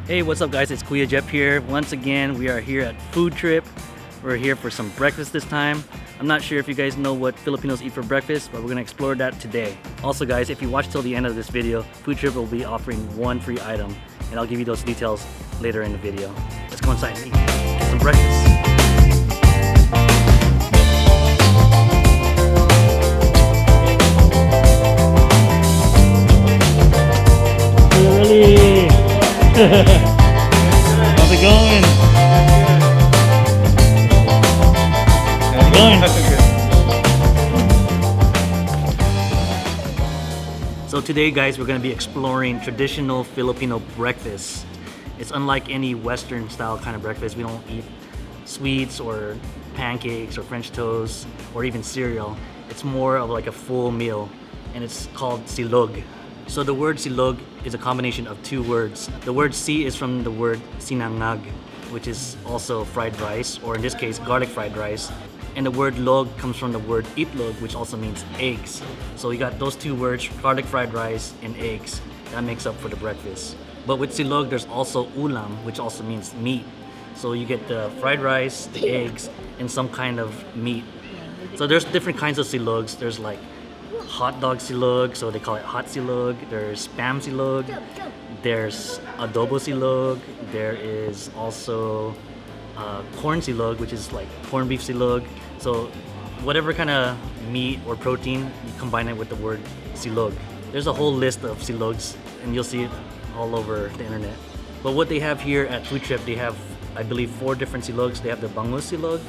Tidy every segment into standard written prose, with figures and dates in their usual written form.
Hey, what's up guys? It's Kuya Jeff here. Once again, we are here at Food Trip. We're here for some breakfast this time. I'm not sure if you guys know what Filipinos eat for breakfast, but we're gonna explore that today. Also guys, if you watch till the end of this video, Food Trip will be offering one free item, and I'll give you those details later in the video. Let's go inside and eat. Get some breakfast. How's it going? How's it going? So today guys, we're going to be exploring traditional Filipino breakfast. It's unlike any Western style kind of breakfast. We don't eat sweets or pancakes or French toast or even cereal. It's more of like a full meal, and it's called silog. So the word silog is a combination of two words. The word si is from the word Sinangag, which is also fried rice, or in this case, garlic fried rice. And the word log comes from the word itlog, which also means eggs. So you got those two words, garlic fried rice and eggs. That makes up for the breakfast. But with silog, there's also ulam, which also means meat. So you get the fried rice, the eggs, and some kind of meat. So there's different kinds of silogs. There's like hot dog silog, so they call it hot silog. There's spam silog. There's adobo silog. There is also corn silog, which is like corned beef silog. So whatever kind of meat or protein, you combine it with the word silog. There's a whole list of silogs, and you'll see it all over the internet. But what they have here at Food Trip, they have, I believe, 4 different silogs. They have the bangsilog,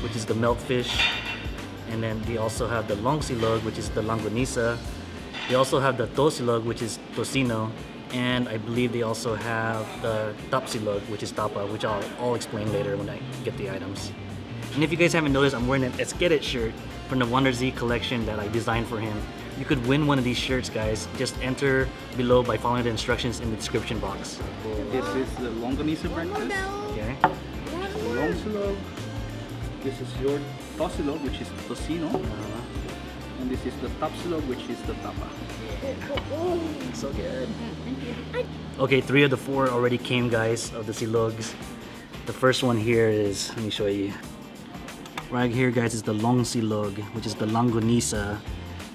which is the milkfish. And then they also have the longsilog, which is the longanisa. They also have the tosilog, which is tocino. And I believe they also have the tapsilog, which is tapa, which I'll explain later when I get the items. And if you guys haven't noticed, I'm wearing an Let's Get It shirt from the Wonder Z collection that I designed for him. You could win one of these shirts, guys. Just enter below by following the instructions in the description box. This is the longanisa breakfast. Okay. The longsilog. This is your tosilog, which is tocino. And this is the tapsilog, which is the tapa. So good. Okay, 3 of the 4 already came, guys, of the silogs. The first one here is, let me show you. Right here, guys, is the longsilog, which is the longanisa.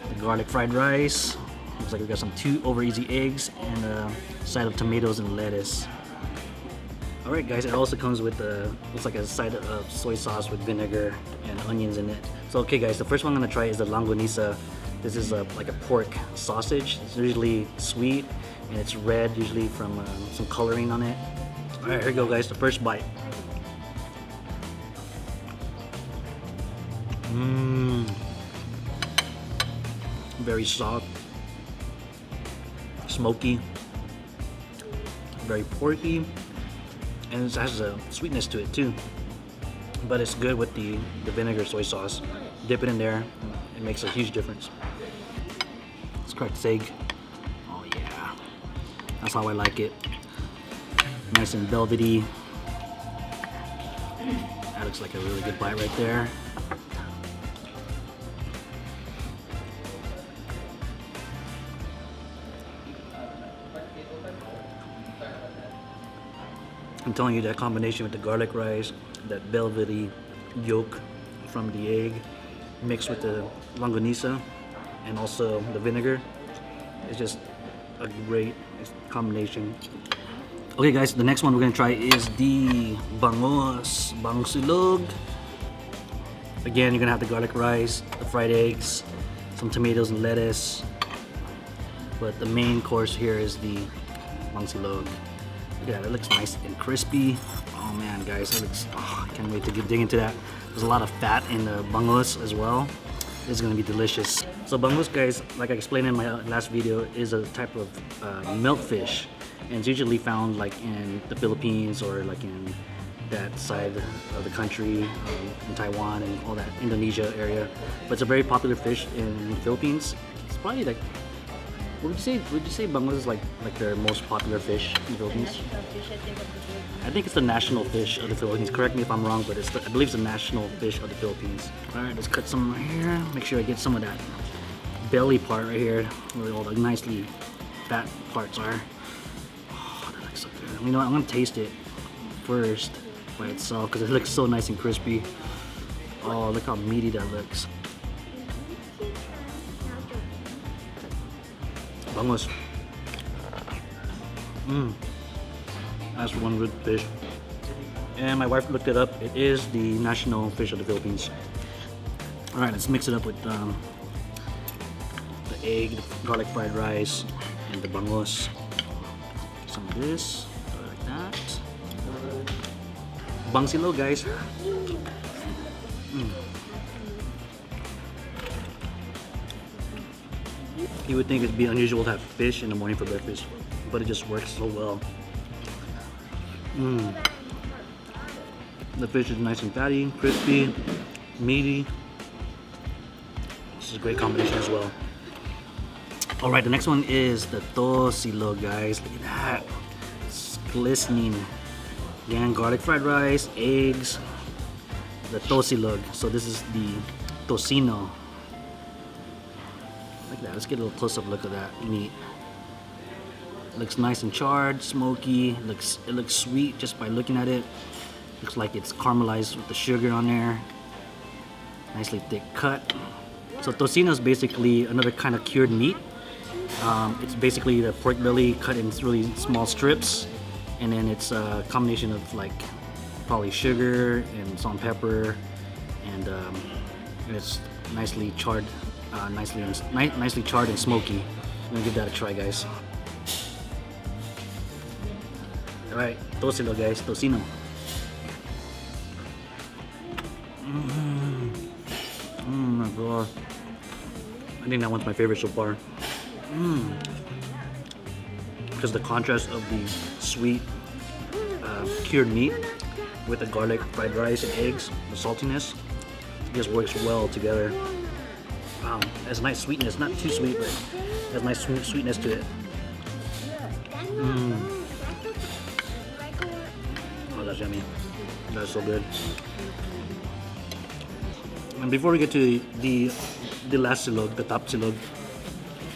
The garlic fried rice. Looks like we got some 2 over easy eggs and a side of tomatoes and lettuce. Alright guys, it also comes with looks like a side of soy sauce with vinegar and onions in it. So okay guys, the first one I'm gonna try is the longanisa. This is like a pork sausage. It's usually sweet and it's red, usually from some coloring on it. Alright, here we go guys, the first bite. Very soft, smoky, very porky. And it has a sweetness to it too, but it's good with the vinegar soy sauce. Dip it in there, it makes a huge difference. Let's crack this egg. Oh yeah, that's how I like it. Nice and velvety. That looks like a really good bite right there. I'm telling you, that combination with the garlic rice, that velvety yolk from the egg, mixed with the longanisa and also the vinegar, is just a great combination. Okay guys, the next one we're gonna try is the bangsilog. Again, you're gonna have the garlic rice, the fried eggs, some tomatoes and lettuce. But the main course here is the bangsilog. Look at that, it looks nice and crispy. Oh man, guys, that looks, I can't wait to dig into that. There's a lot of fat in the bangus as well. It's gonna be delicious. So bangus, guys, like I explained in my last video, is a type of milkfish. And it's usually found like in the Philippines or like in that side of the country, in Taiwan and all that Indonesia area. But it's a very popular fish in the Philippines. It's probably like, would you say bangus is like their most popular fish in the Philippines? I think it's the national fish of the Philippines. Correct me if I'm wrong, but I believe it's the national fish of the Philippines. All right, let's cut some right here. Make sure I get some of that belly part right here, where all the nicely fat parts are. Oh, that looks so good. You know what, I'm gonna taste it first by itself because it looks so nice and crispy. Oh, look how meaty that looks. Vamos. That's one good fish. And my wife looked it up. It is the national fish of the Philippines. All right, let's mix it up with the egg, the garlic fried rice, and the bangos. Some of this, like that. Bangsilog, guys. You would think it'd be unusual to have fish in the morning for breakfast, but it just works so well. The fish is nice and fatty, crispy, meaty. This is a great combination as well. All right, the next one is the tosilog, guys. Look at that. It's glistening. Again, garlic fried rice, eggs, the tosilog. So this is the tocino. Like that. Let's get a little close-up look at that meat. Looks nice and charred, smoky. It looks sweet just by looking at it. Looks like it's caramelized with the sugar on there. Nicely thick cut. So tocino is basically another kind of cured meat. It's basically the pork belly cut in really small strips, and then it's a combination of like probably sugar and salt and pepper, and it's nicely charred, nicely charred and smoky. I'm gonna give that a try, guys. All right, tosilog, guys, tocino. Oh my god. I think that one's my favorite so far. Because the contrast of the sweet cured meat with the garlic fried rice and eggs, the saltiness, it just works well together. Wow, it has a nice sweetness, not too sweet, but it has nice sweetness to it. Oh, that's yummy. That's so good. And before we get to the last silog, the tapsilog,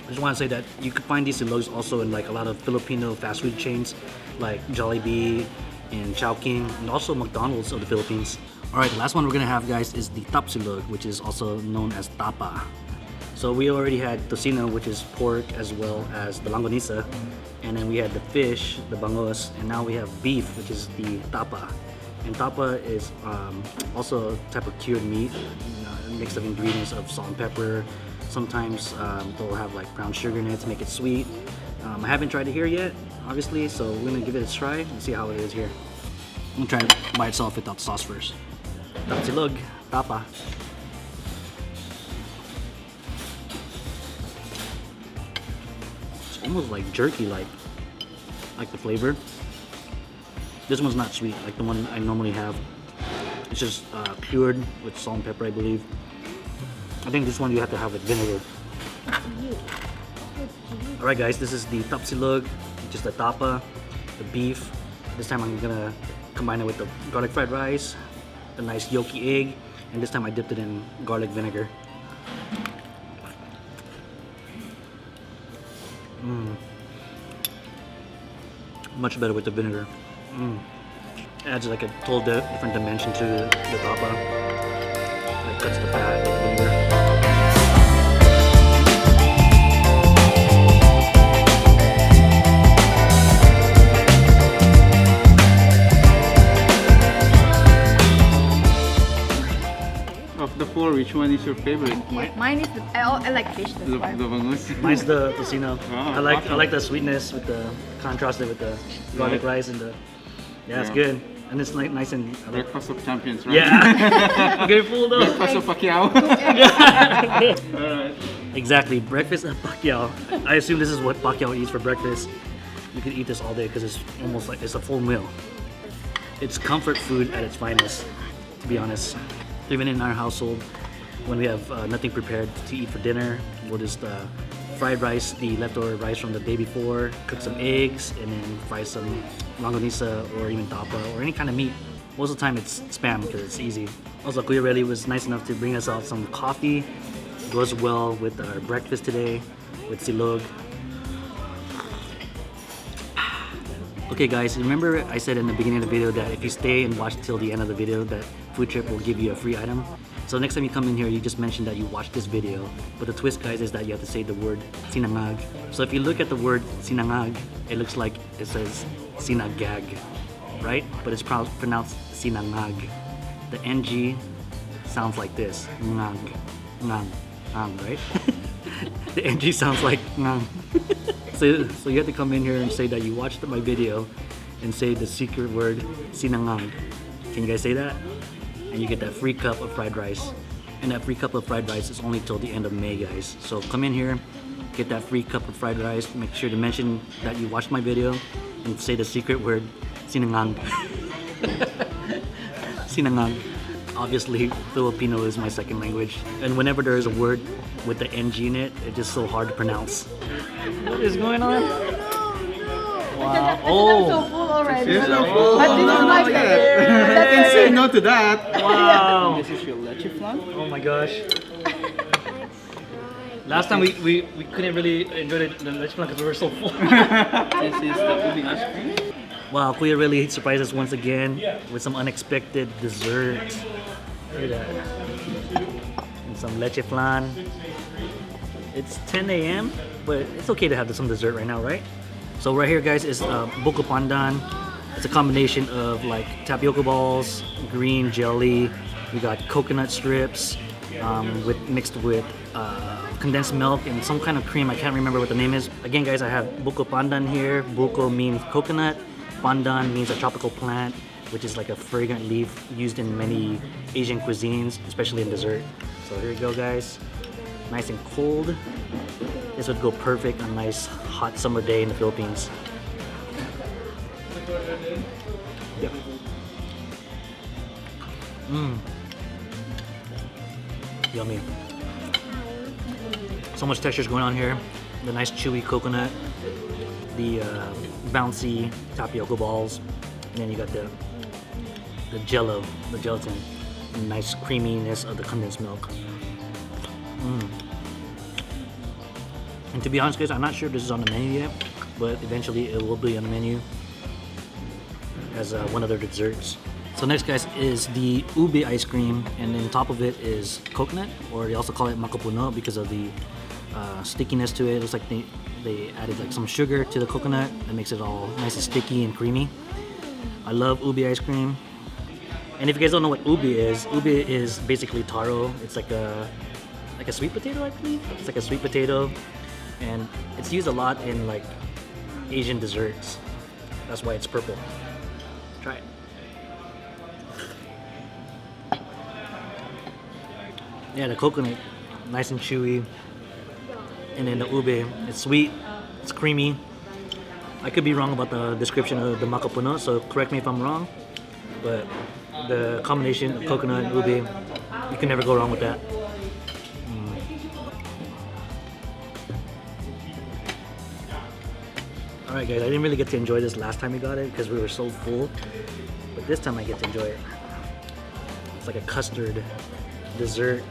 I just want to say that you could find these silogs also in like a lot of Filipino fast food chains like Jollibee and Chowking, and also McDonald's of the Philippines. Alright, the last one we're gonna have, guys, is the tapsilog, which is also known as tapa. So we already had tocino, which is pork, as well as the longanisa, and then we had the fish, the bangos, and now we have beef, which is the tapa. And tapa is also a type of cured meat, a mix of ingredients of salt and pepper. Sometimes they'll have like brown sugar in it to make it sweet. I haven't tried it here yet, obviously, so we're gonna give it a try and see how it is here. I'm gonna try it by itself without the sauce first. Tapsilog, tapa. It's almost like jerky, like the flavor. This one's not sweet like the one I normally have. It's just cured with salt and pepper, I believe. I think this one you have to have with vinegar. Alright, guys, this is the tapsilog, which is the tapa, the beef. This time I'm gonna combine it with the garlic fried rice, the nice yolky egg, and this time I dipped it in garlic vinegar. Much better with the vinegar. Adds like a total different dimension to the tapa. It cuts the fat with vinegar. Of the four, which one is your favorite? Mine is I like fish. That's why. The bangos. Mine's the tocino. Oh, I like the sweetness with the contrasted with the garlic rice and the it's good, and it's like nice and Breakfast of champions, right? yeah. Get full though. Breakfast of Pacquiao. Alright. Exactly, breakfast at Pacquiao. I assume this is what Pacquiao eats for breakfast. You could eat this all day because it's almost like it's a full meal. It's comfort food at its finest, to be honest. Even in our household, when we have nothing prepared to eat for dinner, we'll just fried rice, the leftover rice from the day before, cook some eggs, and then fry some longanisa or even tapa or any kind of meat. Most of the time it's spam because it's easy. Also, Kuya Relly was nice enough to bring us out some coffee. It goes well with our breakfast today with silog. Okay guys, remember I said in the beginning of the video that if you stay and watch till the end of the video that Food Trip will give you a free item. So next time you come in here, you just mention that you watched this video. But the twist guys is that you have to say the word Sinangag. So if you look at the word Sinangag, it looks like it says Sinangag, right? But it's pronounced Sinangag. The NG sounds like this, ngang, ngang, ngang, right? The NG sounds like ngang. So you have to come in here and say that you watched my video and say the secret word Sinangag. Can you guys say that? And you get that free cup of fried rice. And that free cup of fried rice is only till the end of May, guys. So come in here, get that free cup of fried rice. Make sure to mention that you watched my video and say the secret word Sinangag. Sinangag. Obviously, Filipino is my second language. And whenever there is a word with the NG in it, it's just so hard to pronounce. What is going on? Wow. I'm so full already. You're so full. But this is my favorite. You can say no to that. Wow. This is your leche flan. Oh my gosh. Last time we couldn't really enjoy the leche flan because we were so full. This is the ubi ice cream. Wow, Kuya really surprised us once again with some unexpected dessert. Look at that. And some leche flan. It's 10 a.m., but it's okay to have some dessert right now, right? So right here, guys, is buko pandan. It's a combination of like tapioca balls, green jelly. We got coconut strips mixed with condensed milk and some kind of cream. I can't remember what the name is. Again, guys, I have buko pandan here. Buko means coconut. Pandan means a tropical plant, which is like a fragrant leaf used in many Asian cuisines, especially in dessert. So here you go, guys. Nice and cold. This would go perfect on a nice hot summer day in the Philippines. Yeah. Mmm. Yummy. So much textures going on here. The nice chewy coconut, the bouncy tapioca balls, and then you got the jello, the gelatin, and nice creaminess of the condensed milk. And to be honest, guys, I'm not sure if this is on the menu yet, but eventually it will be on the menu as one of their desserts. So next, guys, is the ube ice cream, and then top of it is coconut, or they also call it makapuno because of the stickiness to it. It looks like they added like some sugar to the coconut that makes it all nice and sticky and creamy. I love ube ice cream. And if you guys don't know what ube is basically taro. It's like a sweet potato, I believe. It's like a sweet potato, and it's used a lot in like Asian desserts. That's why it's purple. Try it. Yeah, the coconut, nice and chewy. And then the ube, it's sweet, it's creamy. I could be wrong about the description of the makapuno, so correct me if I'm wrong. But the combination of coconut and ube, you can never go wrong with that. Alright guys, I didn't really get to enjoy this last time we got it because we were so full. But this time I get to enjoy it. It's like a custard dessert.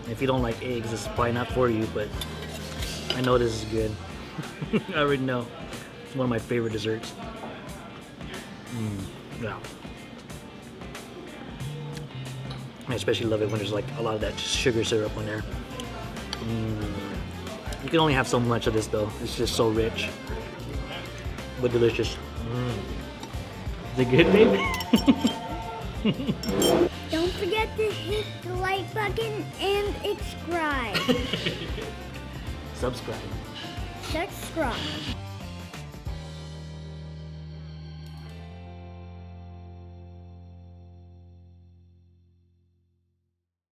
If you don't like eggs, it's probably not for you, but I know this is good. I already know. It's one of my favorite desserts. Yeah. I especially love it when there's like a lot of that sugar syrup on there. You can only have so much of this though. It's just so rich, but delicious. Is it good, babe? Don't forget to hit the like button and subscribe. Subscribe. Subscribe.